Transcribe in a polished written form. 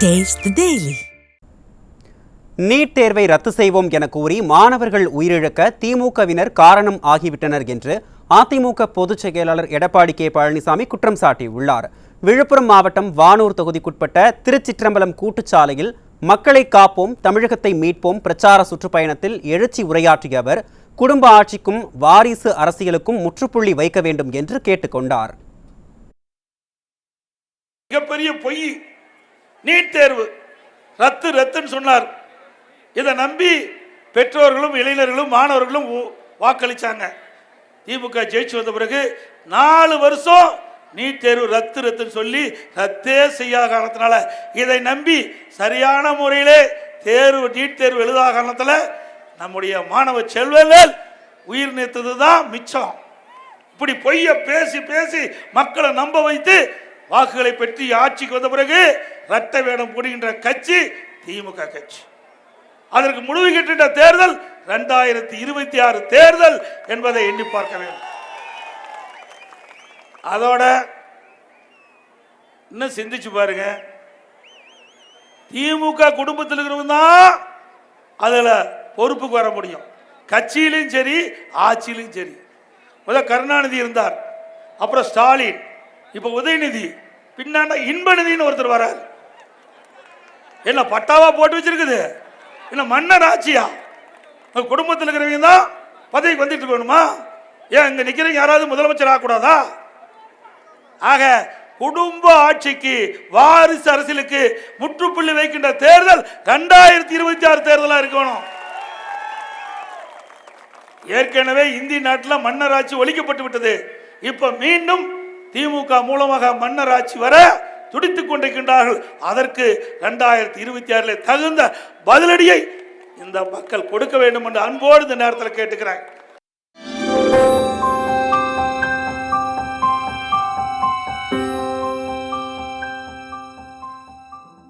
Taste the Daily. NEET தேர்வை ரத்து செய்வோம் என கூறி மாணவர்கள் உயிரிழக்க திமுகவினர் காரணம் ஆகிவிட்டனர் என்று அதிமுக பொதுச் செயலாளர் எடப்பாடி கே பழனிசாமி குற்றம் சாட்டியுள்ளார். விழுப்புரம் மாவட்டம் வானூர் தொகுதிக்குட்பட்ட திருச்சிற்றம்பலம் கூட்டுச்சாலையில் மக்களை காப்போம் தமிழகத்தை மீட்போம் பிரச்சார சுற்றுப்பயணத்தில் எழுச்சி உரையாற்றிய அவர் குடும்ப ஆட்சிக்கும் வாரிசு அரசியலுக்கும் முற்றுப்புள்ளி வைக்க வேண்டும் என்று கேட்டுக்கொண்டார். மிகப்பெரிய பொய். நீட் தேர்வு ரத்துன்னு சொன்னார். இதை நம்பி பெற்றோர்களும் இளைஞர்களும் மாணவர்களும் வாக்களிச்சாங்க. திமுக ஜெயிச்சு வந்த பிறகு 4 வருஷம் நீட் தேர்வு ரத்துன்னு சொல்லி ரத்தே செய்யாத காரணத்தினால இதை நம்பி சரியான முறையிலே நீட் தேர்வு எழுதாத காரணத்தில் நம்முடைய மாணவ செல்வங்கள் உயிர் நீத்தது தான் மிச்சம். இப்படி பொய்ய பேசி பேசி மக்களை நம்ப வைத்து வாக்குகளை பெற்று ஆட்சிக்கு வந்த பிறகு ரத்த வேடம் போடுகின்ற கட்சி திமுக கட்சி. அதற்கு முடிவு கட்டிட்ட தேர்தல் 2026 தேர்தல் என்பதை எண்ணி பார்க்க வேண்டும். அதோட இன்னும் சிந்திச்சு பாருங்க, திமுக குடும்பத்தில் இருக்கிறவங்க தான் அதுல பொறுப்புக்கு வர முடியும். கட்சியிலும் சரி ஆட்சியிலும் சரி. முதல்ல கருணாநிதி இருந்தார், அப்புறம் ஸ்டாலின், இப்ப உதயநிதி, பின்னாண்ட இன்பநிதினு ஒருத்தர் வரார். என்ன பட்டாவா போட்டு வச்சிருக்குது? என்ன மன்னர் ஆட்சியா? குடும்பத்தில் இருக்கிறவங்க தான் பதவிக்கு வந்துட்டு இருக்கணுமா? ஏன் இங்க நிக்கிறவங்க யாராவது முதலமைச்சர் ஆகக்கூடாதா? ஆக குடும்ப ஆட்சிக்கு வாரிசு அரசியலுக்கு முற்றுப்புள்ளி வைக்கின்ற தேர்தல் 2026 தேர்தலா இருக்கணும். ஏற்கனவே இந்திய நாட்டில் மன்னர் ஆட்சி ஒழிக்கப்பட்டு விட்டது. இப்ப மீண்டும் திமுக மூலமாக மன்னர் ஆட்சி வர துடித்துக் கொண்டிருக்கின்றார்கள். அதற்கு 2026 தகுந்த பதிலடியை இந்த மக்கள் கொடுக்க வேண்டும் என்று அன்போடு இந்த நேரத்தில் கேட்டுக்கிறேன்.